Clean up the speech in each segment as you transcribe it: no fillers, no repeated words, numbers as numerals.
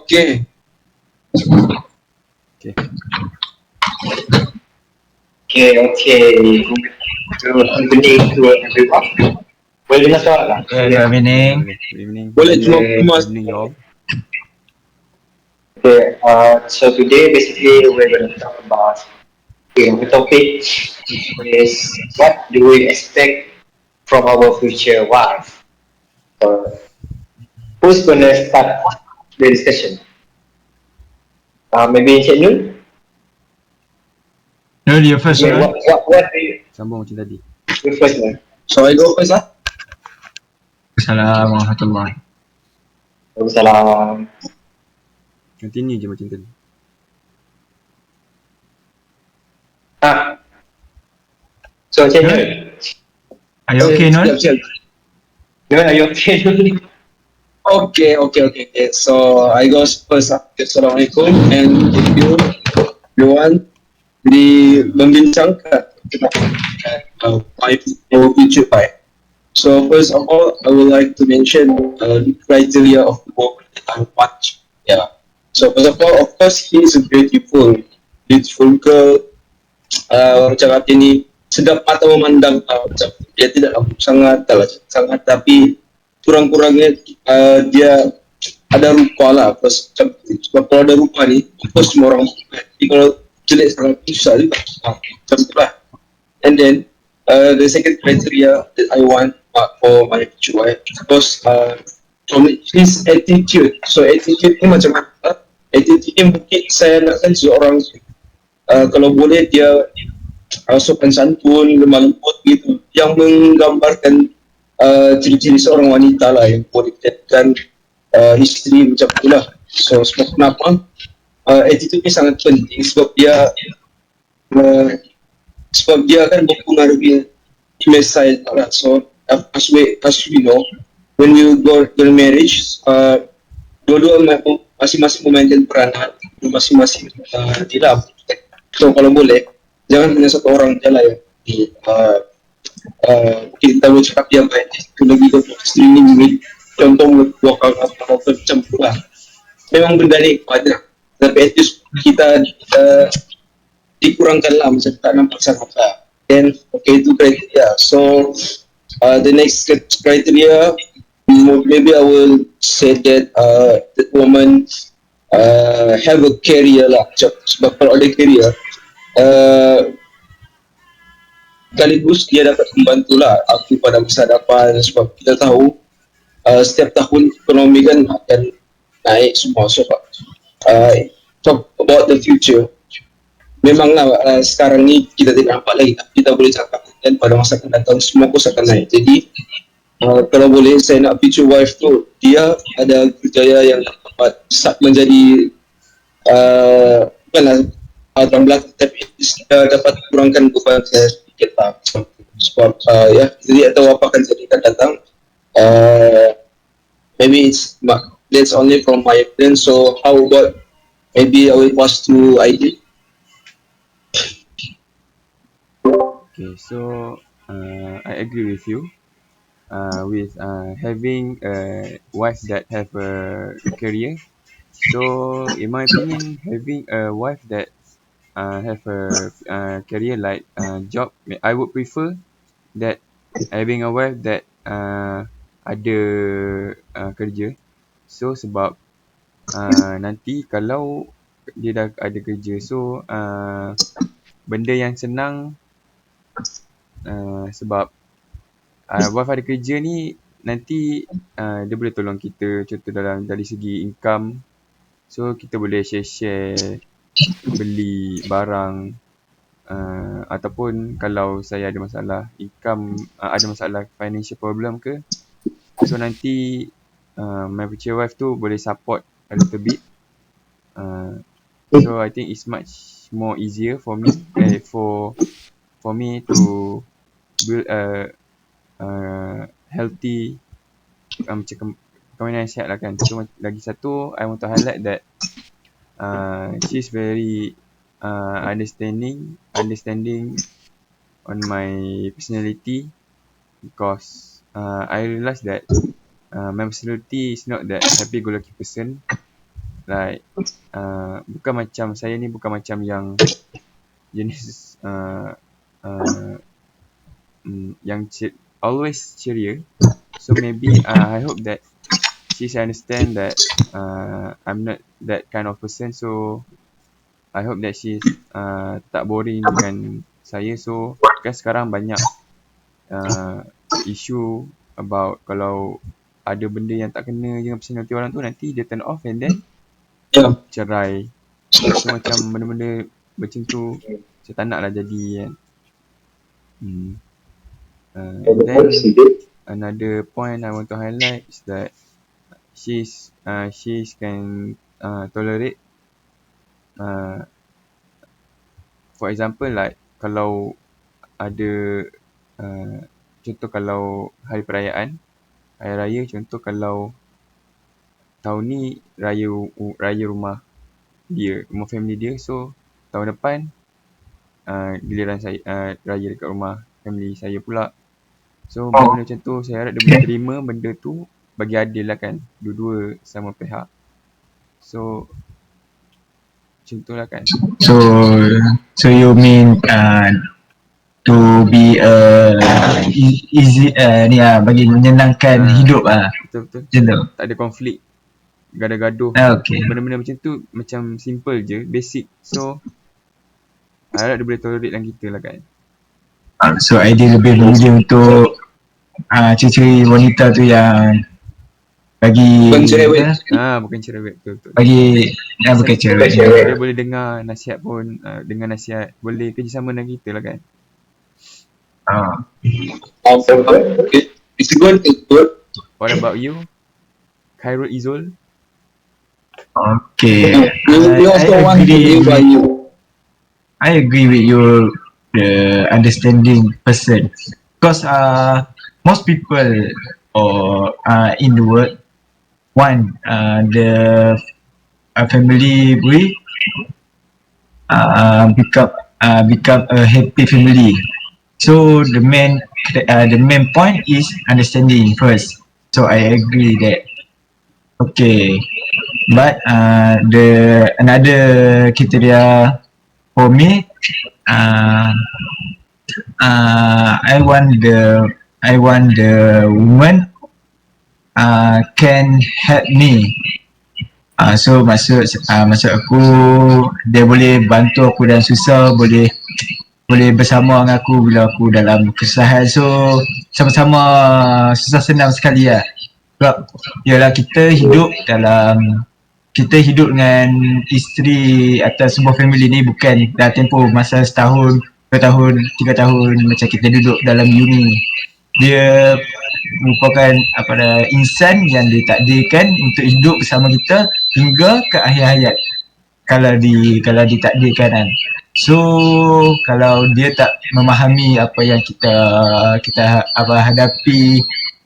Okay. Okay. Okay. Good evening to everyone. Boleh dengar suara tak? Yeah, good evening. Boleh. Good evening. Boleh cuma Okay. cuma Good evening, y'all. Okay. So today basically we're going to talk about the topic is what do we expect from our future wife? So who's going to start the discussion? Maybe Encik Nur? No, you first, I mean, Nun. what do Sambung macam tadi. you first Nur? so I go first lah. Assalamualaikum warahmatullahi. Waalaikumsalam. Continue je macam tadi. Ah. So Encik Nur, Are you okay, Nun? Siap. Nur, are you okay? Okay. So I go first lah. Assalamualaikum and thank you everyone di membincangkan my future wife. So first of all, I would like to mention the criteria of the book that I watch. Yeah. So first of all, of course, he is a beautiful girl. Macam kata ni sedap mata memandang. Macam dia tidak lembut sangat, tak lacak sangat, tapi kurang-kurangnya dia ada rupa lah. Macam sebab kalau ada rupa ni, of course semua orang suka. Jadi kalau jelek sangat susah juga. Macam tu lah. And then the second criteria that I want for my future wife, of course, from his attitude. So attitude ni macam mana? Attitude ni mungkin saya nakkan seorang kalau boleh dia sopan santun, lemah lembut gitu, yang menggambarkan ciri-ciri seorang wanita lah yang boleh dikatakan isteri macam itulah. So sebab kenapa? Attitude ni sangat penting sebab dia akan mempengaruhi image saya lah. So as we know, when you go to marriage, dua-dua masing-masing memainkan peranan, masing-masing tidak. So kalau boleh, jangan hanya satu orang je lah yang kita boleh cakap dia baik. Kena kita streaming contoh dua kali atau macam tu lah. Memang benda ni ada, tapi at least kita dikurangkan lah macam tak nampak sangat lah. Then okay, itu kriteria. So the next criteria, maybe I will say that that woman have a career lah. Sebab kalau ada career, sekaligus dia dapat membantu lah aku pada masa depan. Sebab kita tahu setiap tahun ekonomi kan akan naik semua. So talk about the future, memanglah sekarang ni kita tidak nampak lagi, tapi kita boleh cakap dan pada masa akan datang semua kos akan naik. Jadi kalau boleh saya nak future wife tu dia ada kerjaya yang dapat menjadi bukanlah dalam belakang, tapi dapat kurangkan beban saya sedikit lah. Sebab ya jadi atau apa akan jadi akan datang. Maybe that's only from my opinion. So how about maybe I will pass to ID. Okay, so I agree with you. With having a wife that have a career. So in my opinion, having a wife that have a career like job, I would prefer that having a wife that ada kerja. So sebab nanti kalau dia dah ada kerja, so benda yang senang sebab wife ada kerja ni nanti dia boleh tolong kita contoh dari segi income. So kita boleh share beli barang ataupun kalau saya ada masalah income, ada masalah financial problem ke, so nanti my future wife tu boleh support a little bit. So I think it's much more easier for me for me to build a healthy macam perkahwinan yang sihat lah kan. So lagi satu, I want to highlight that she's very understanding on my personality, because I realised that my personality is not that happy-go-lucky person. like bukan macam saya ni, bukan macam yang jenis yang always ceria. So maybe I hope that she understand that I'm not that kind of person. So I hope that she's tak boring dengan saya. So kan sekarang banyak isu about kalau ada benda yang tak kena dengan personality orang tu, nanti dia turn off and then Yeah. cerai. So macam benda-benda macam tu saya tak nak lah jadi kan. And then another point I want to highlight is that she can tolerate for example like kalau ada contoh kalau hari perayaan, hari raya, contoh kalau tahun ni raya rumah dia, rumah family dia, so tahun depan giliran saya raya dekat rumah family saya pula. So benda-benda macam tu saya harap dia boleh terima benda tu, bagi adil lah kan, dua-dua sama pihak. So macam tu lah kan. So you mean to be easy ni bagi menyenangkan hidup Betul-betul. macam tu. Tak ada konflik, gaduh-gaduh. Okay. Benda-benda macam tu macam simple je, basic. So harap dia boleh tolerate dengan kita lah kan. So idea lebih untuk ciri-ciri wanita tu yang bagi Bukan cerewet. Bukan cerewet, betul-betul. bagi bukan cerewet. Dia boleh dengar nasihat pun, dengar nasihat, boleh kerjasama dengan kita lah kan. Okay. It's good. What about you, Khairul Izul? Okay. We also want to live by you. I agree with you, the understanding person, because most people or in the world want the family we become a happy family. So the main point is understanding first. So I agree that. Okay, but the another criteria for me, I want the woman can help me. So maksud aku, dia boleh bantu aku dalam susah, boleh bersama dengan aku bila aku dalam kesusahan. So sama-sama susah senang sekali lah. Sebab ialah kita hidup dengan isteri atau sebuah family ni bukan dah tempoh masa setahun, 2 tahun, 3 tahun macam kita duduk dalam uni. Dia merupakan insan yang ditakdirkan untuk hidup bersama kita hingga ke akhir hayat kalau ditakdirkan kan. So kalau dia tak memahami apa yang kita hadapi,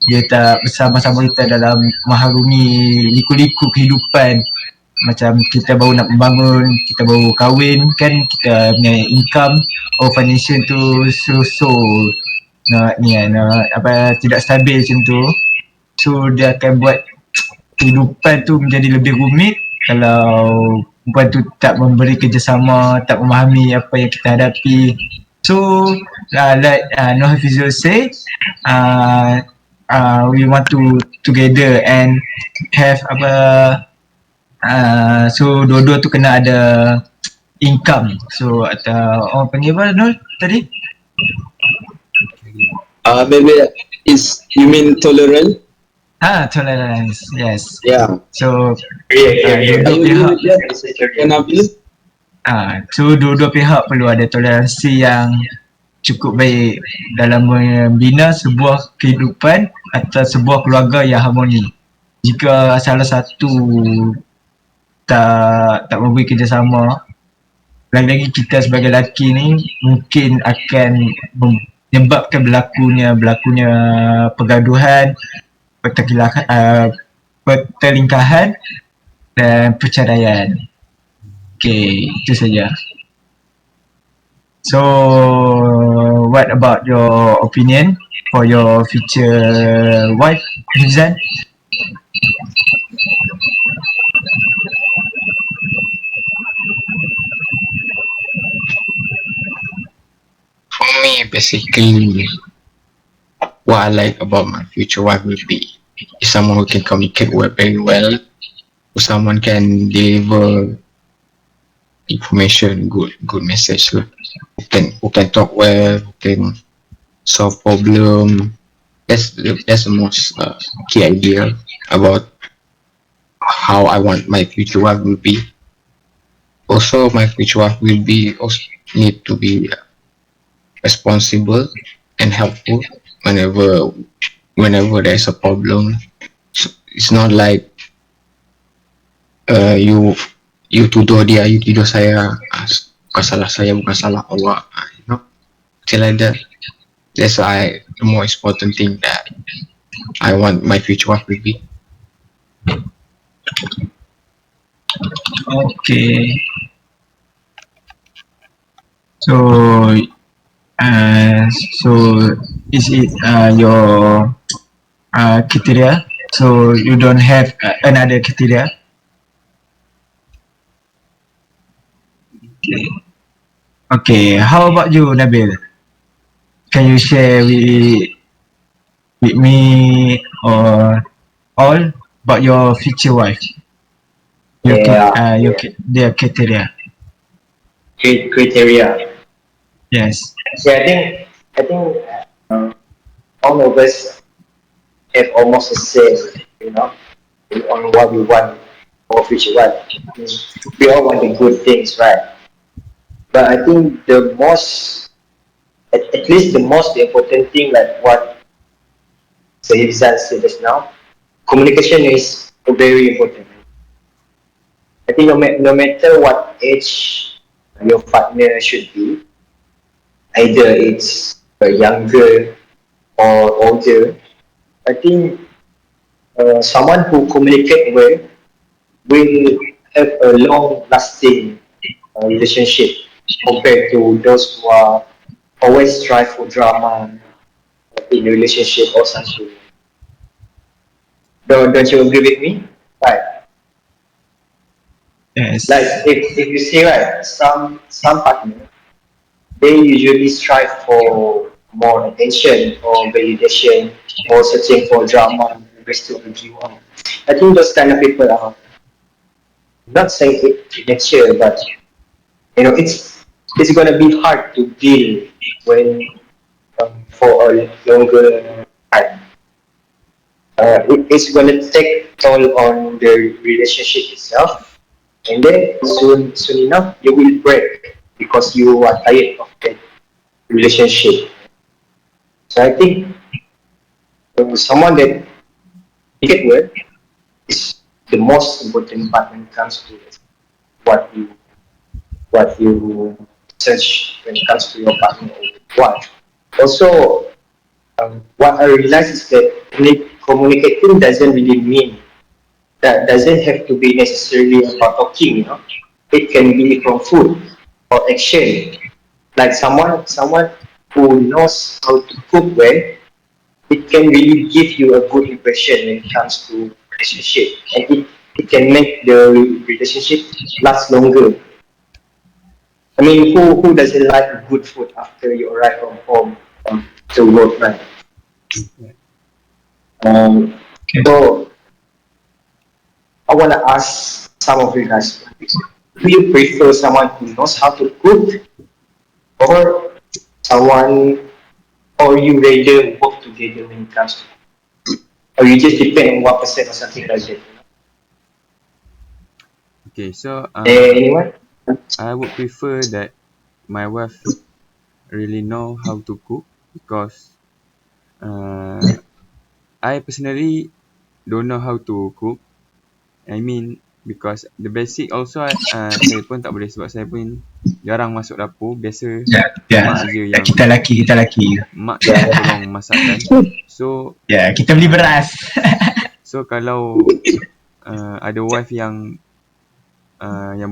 dia tak bersama-sama kita dalam mengharungi liku-liku kehidupan, macam kita baru nak membangun, kita baru kahwin kan, kita punya income or financial tu so tidak stabil macam tu. So dia akan buat kehidupan tu menjadi lebih rumit kalau perempuan tu tak memberi kerjasama, tak memahami apa yang kita hadapi. So like Noh Hafizul say, we want to together and have so dua-dua tu kena ada income. So atau orang panggil apa Noh tadi? Maybe you mean tolerant? Tolerance, yes. Yeah. So Dua-dua pihak. So dua-dua pihak perlu ada toleransi yang cukup baik dalam membina sebuah kehidupan atau sebuah keluarga yang harmoni. Jika salah satu tak memberi kerjasama, lagi-lagi kita sebagai lelaki ni mungkin akan menyebabkan berlakunya pergaduhan, pertelingkahan dan perceraian. Okay, itu saja. So, what about your opinion for your future wife, Hizan? basically, what I like about my future wife will be someone who can communicate very well, who someone can deliver information, good message lah. Who can talk well, who can solve problem. That's the most key idea about how I want my future wife will be. Also, my future wife will be also need to be responsible and helpful whenever there's a problem. So it's not like you tuduh dia, you tuduh saya, bukan salah saya, bukan salah awak, something like that. That's why the most important thing that I want my future wife will be. Okay. So, so is it your criteria? So you don't have another criteria? Okay. How about you, Nabil? Can you share with me or all about your future wife? Their criteria. Criteria. Yes. So I think all of us have almost the same, on what we want for future wife. We all want the good things, right? But I think at least the most important thing, like what Sayyid said just now, communication is very important. I think no matter what age your partner should be, either it's younger or older, I think someone who communicates well will have a long-lasting relationship compared to those who are always strive for drama in a relationship or something. Don't you agree with me? Right. Yes. Like if you see, right, some partners, they usually strive for more attention or validation or searching for drama to everyone. I think those kind of people are not saying it nature, but it's gonna be hard to deal when for a longer time. It's gonna take toll on the relationship itself, and then soon enough you will break because you are tired of that relationship. So I think someone that get well is the most important part when it comes to what you search when it comes to your partner or wife. Also, what I realized is that communicating doesn't really mean that doesn't have to be necessarily about talking. It can be from food or action. Like someone who knows how to cook well, it can really give you a good impression when it comes to relationship, and it can make the relationship last longer. I mean, who doesn't like good food after you arrive from home to work, right? So I want to ask some of you guys: do you prefer someone who knows how to cook, or someone, or you rather work together when it comes to, or you just depend on 1% or something like that? Okay, so Anyone? I would prefer that my wife really know how to cook because I personally don't know how to cook. I mean because the basic also saya pun tak boleh sebab saya pun jarang masuk dapur. Biasa mak je yang Kita laki. mak yang tolong masakkan. So kita beli beras. So kalau ada wife yang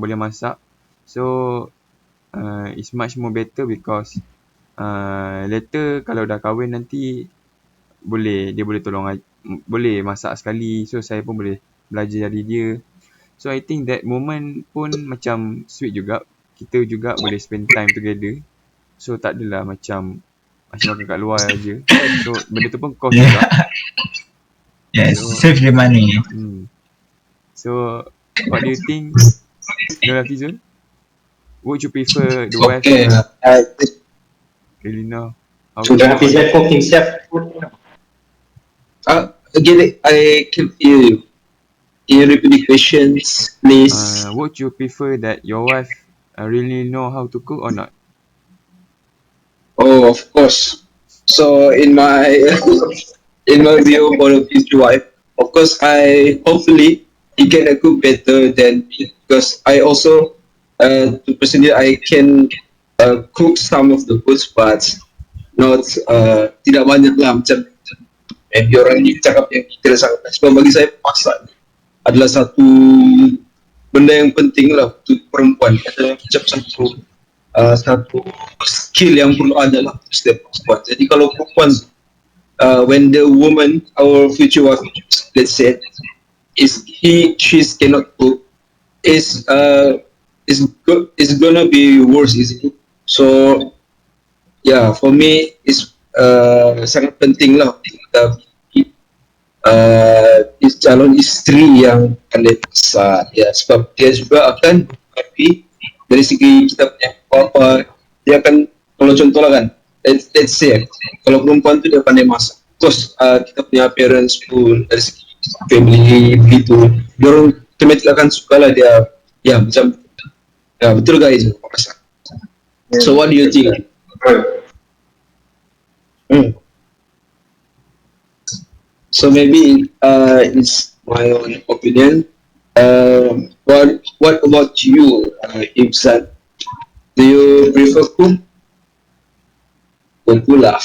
boleh masak, so it's much more better because later kalau dah kahwin nanti dia boleh tolong, boleh masak sekali, so saya pun boleh belajar dari dia. So I think that moment pun macam sweet juga, kita juga boleh spend time together. So tak adalah macam Masih makan kat luar je. So benda tu pun cost Yeah. juga. Yes, So- save the money. So what do you think, Nur Hafizul? Would you prefer the wife Okay. really know how So to Don't cook have or his not? cook himself food. Again, I can hear you. Can you repeat the questions, please? Would you prefer that your wife really know how to cook or not? Oh, of course. So in my in my view for a future wife, of course, I hopefully he can cook better than me because I also personally I can cook some of the foods, but not tidak banyak lah macam maybe orang ni cakap yang kita sangat. Sebab bagi saya masak adalah satu benda yang penting lah untuk perempuan. Adalah macam satu skill yang perlu ada lah untuk setiap perempuan. Jadi kalau perempuan when the woman, our future wife, let's say, she's cannot cook, is gonna be worse, isn't it? So yeah, for me it's sangat penting lah kita calon isteri yang pandai masak, ya, sebab dia juga akan happy dari segi kita punya apa, dia akan, kalau contoh lah kan, let's say kalau perempuan tu dia pandai masak, terus kita punya parents pun dari segi family begitu, dia orang automatic akan suka lah dia, ya macam, ya betul guys masak. So what do you think? So maybe it's my own opinion. What about you, Ibsan? Do you prefer cook or pula?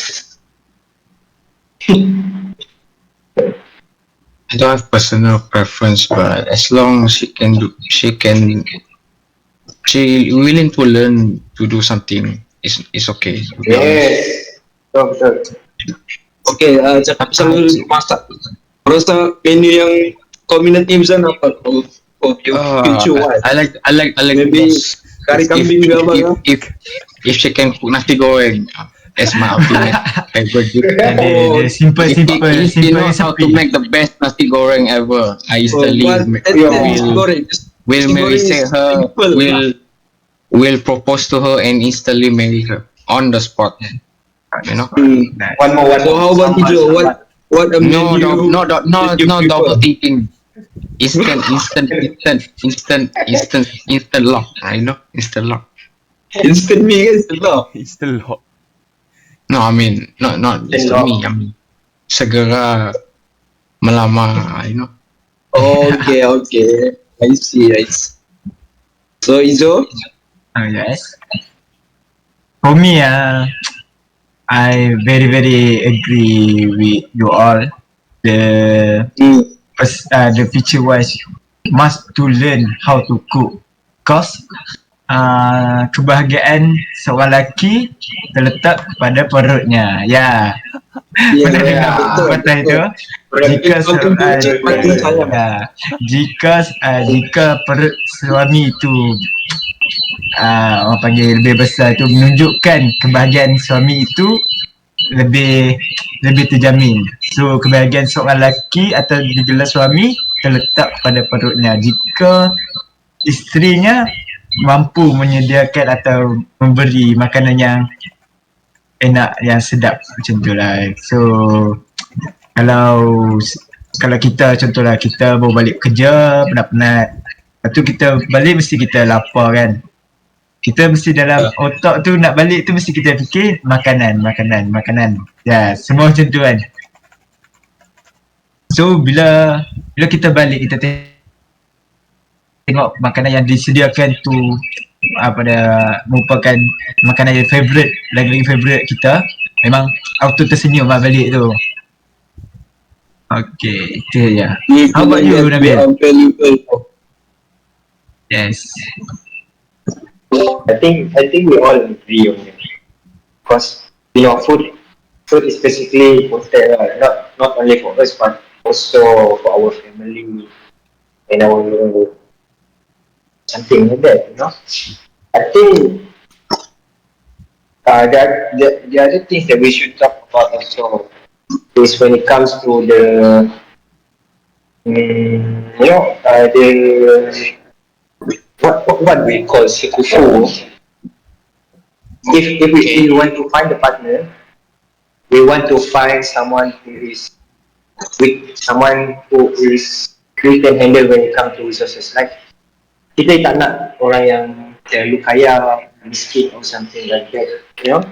I don't have personal preference, but as long as she willing to learn to do something, it's okay. to be honest. Yes. Betul. Okay, cakap pasal masak. Rasa menu yang kau minat Ibsan apa? For your future wife? I like Maybe those- kari kambing ke apa ke? if she can cook nasi goreng, that's my opinion. Favorite dish. Dia simple If she knows how to recipe. make the best nasi goreng ever, I instantly will marry her, will propose to her and instantly marry her on the spot. You know? One more. So how about you, Joe? What a No, menu no, you no prefer? double thinking. Instant lock. I know, instant lock. Instant me kan sedap. It's the law. No, I mean, not instant me. I mean, segera melamar. You know. Okay. I see. So Izo? Yes. For me, I very agree with you all. The future wife must to learn how to cook. Cause kebahagiaan seorang lelaki terletak pada perutnya. Ya. Pernah dengar perkataan itu? Jika perut suami itu orang panggil lebih besar itu, menunjukkan kebahagiaan suami itu lebih terjamin. So kebahagiaan seorang lelaki atau digelar suami terletak pada perutnya. Jika isterinya mampu menyediakan atau memberi makanan yang enak, yang sedap, macam tu lah. So kalau kita contohlah kita baru balik kerja penat-penat, lepas tu kita balik mesti kita lapar kan, kita mesti dalam otak tu nak balik tu mesti kita fikir makanan ya, semua macam tu kan. So bila kita balik, kita tengok makanan yang disediakan tu merupakan makanan yang favourite, lagi favourite kita, memang auto tersenyum lah balik tu. Okay, itu je. How about you, Nabil? Yes. I think we all agree on it. Because food is basically important, not only for us but also for our family and our something like that, you know. I think the other things that we should talk about also is when it comes to the the what we call sikufu. If we want to find a partner, we want to find someone who is with someone who is we can handle when it comes to resources. Like kita tak nak orang yang terlalu kaya, miskin or something like that. You know,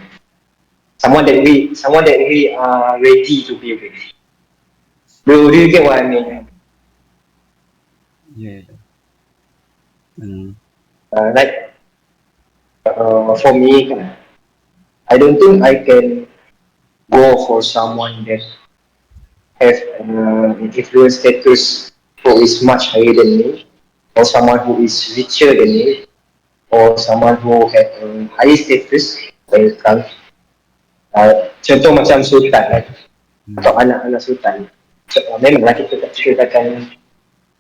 someone that we are ready to be with. Do you get what I mean? Yeah. Like for me, I don't think I can go for someone that have an influence status who is much higher than me, or someone who is richer than me, or someone who have a higher status when it comes. Contoh macam sultan kan, atau anak-anak sultan. So, memanglah kita akan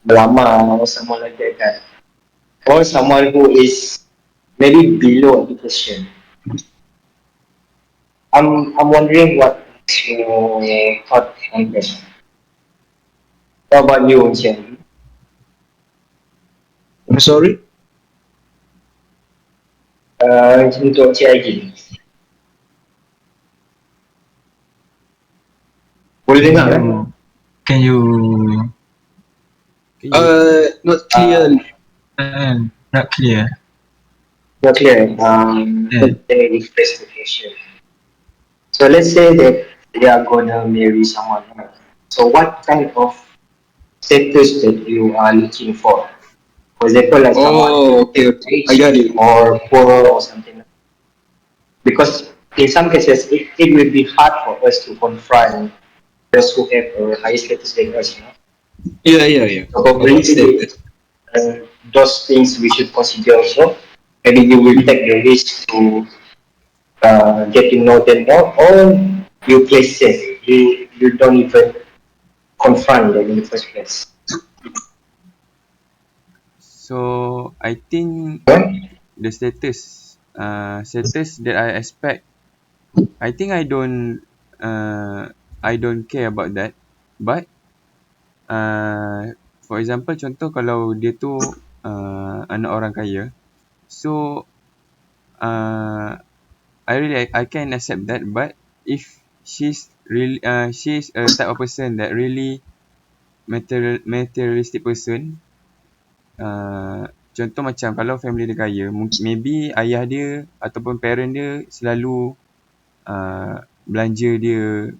melamar or someone like that kan. Or someone who is maybe below education. I'm wondering what your thought on this. What about you, Chen? I'm sorry. Untuk Cik Aigi. Boleh dengar kan? Can you Not clear. not clear? Not clear. Yeah. Let me rephrase the question. So let's say that they are gonna marry someone. Right? So what kind of status that you are looking for? For example, like someone Oh, okay. I got it. or poor or something. Because in some cases, it will be hard for us to confront those who have a higher status than us. You know? Yeah. So probably those things we should consider also. Maybe you will take the risk to get to know them more, or you play safe. You don't even confront them in the first place. So I think Right? the status that I expect, I think I don't care about that. But for example, contoh kalau dia tu anak orang kaya, so I can accept that. But if she's a type of person that really materialistic person, contoh macam kalau family dia kaya, maybe ayah dia ataupun parent dia selalu belanja dia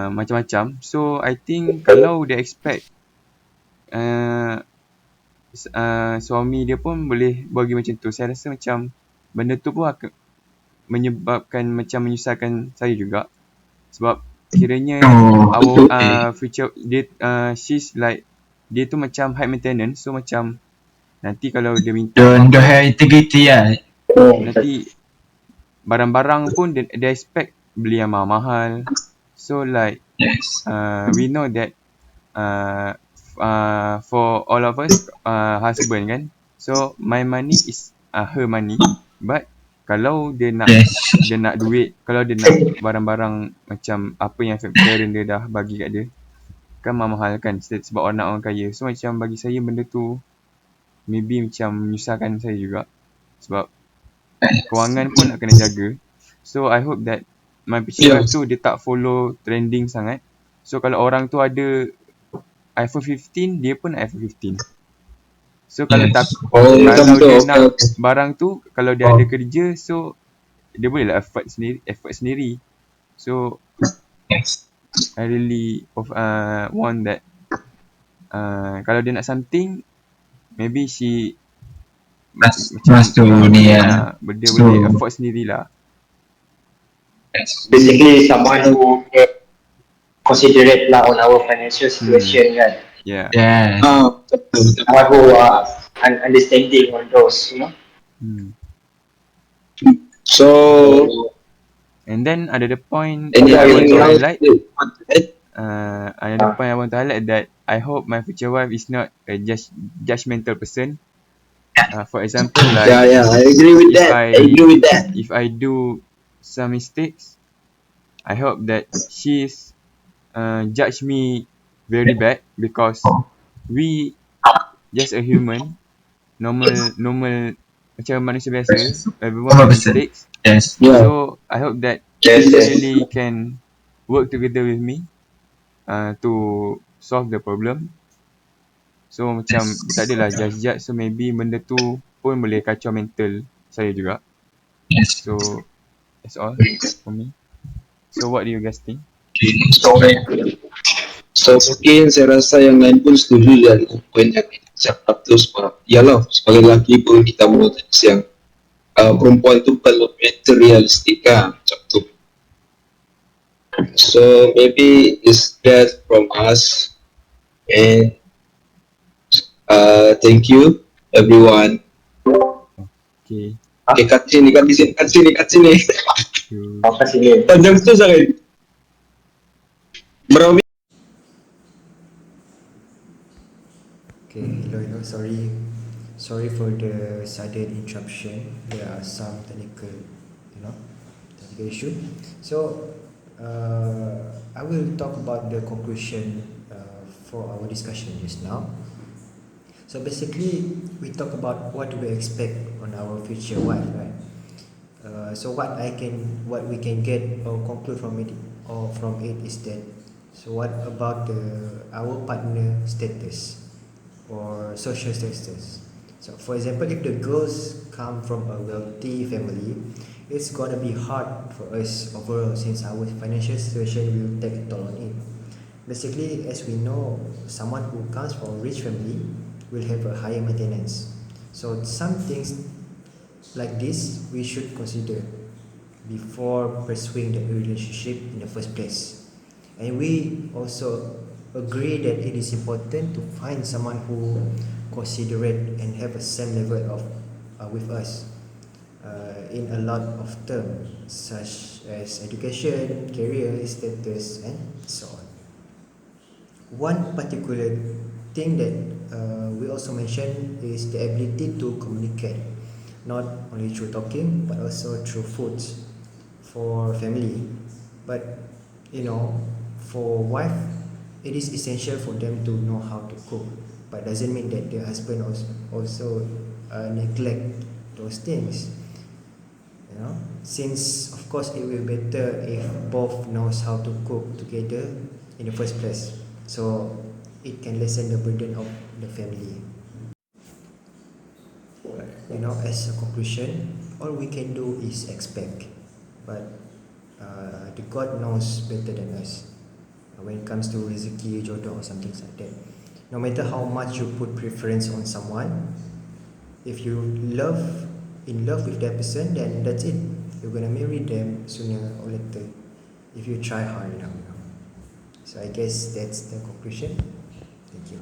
macam-macam. So I think kalau dia expect suami dia pun boleh bagi macam tu, saya rasa macam benda tu pun akan menyebabkan macam menyusahkan saya juga. Sebab kiranya future dia she's like, dia tu macam high maintenance. So macam nanti kalau dia minta Don't have integrity lah. nanti barang-barang pun dia expect beli yang mahal-mahal. So like Yes. we know that for all of us husband kan, so my money is her money. But kalau dia nak dia nak duit, kalau dia nak barang-barang macam apa yang parent dia dah bagi kat dia, kan mahal kan sebab orang kaya. So macam bagi saya benda tu maybe macam menyusahkan saya juga, sebab kewangan pun nak kena jaga. So I hope that my future wife tu dia tak follow trending sangat. So kalau orang tu ada iPhone 15, dia pun iPhone 15. So kalau kalau dia nak barang tu, kalau dia ada kerja, so dia boleh lah effort sendiri. So I really want that kalau dia nak something, maybe she Must tu ni lah. dia boleh afford sendirilah. Basically, someone who considerate lah on our financial situation kan. Yeah. Someone who are understanding on those, you know. So, and then another point any I want to other highlight. thing? Another point I want to highlight that I hope my future wife is not a judgmental person. For example, like Yeah, I agree with if that. I I agree with that. if I do some mistakes, I hope that she's judge me very bad, because we just a human, normal macam manusia biasa, everyone Normal make person. mistakes. Yes. Yeah. So I hope that Yes, she yes. really can work together with me to solve the problem. So macam tak adalah judge, so maybe benda tu pun boleh kacau mental saya juga. Yes. So that's all for me. So what do you guys think? So mungkin saya rasa yang lain pun setuju dengan poin yang cakap tu semua. Yalah, sebagai lelaki pun kita mahu yang perempuan tu perlu materialistik kan, macam tu. So maybe it's that from us, and thank you everyone. Okay. Okay, kat sini. You Apa sih ni? Panjang tu sangat. Berapa Okay, hello, sorry for the sudden interruption. There are some technical issue. So, I will talk about the conclusion for our discussion just now. So basically, we talk about what do we expect on our future wife, right? So what we can get or conclude from it is that, so what about our partner status or social status? So for example, if the girls come from a wealthy family, it's gonna be hard for us overall, since our financial situation will take a toll on it. Basically, as we know, someone who comes from a rich family will have a higher maintenance. So some things like this we should consider before pursuing the relationship in the first place. And we also agree that it is important to find someone who considerate and have a same level of with us in a lot of terms, such as education, career status, and so on. One particular thing that we also mentioned is the ability to communicate, not only through talking but also through foods for family. But for wife, it is essential for them to know how to cook, but doesn't mean that the husband also neglect those things. Since of course it will be better if both knows how to cook together in the first place, so it can lessen the burden of the family. As a conclusion, all we can do is expect, but the God knows better than us when it comes to rezeki, jodoh, or something like that. No matter how much you put preference on someone, if you in love with that person, then that's it. You're gonna marry them sooner or later if you try hard enough. So I guess that's the conclusion. Thank you.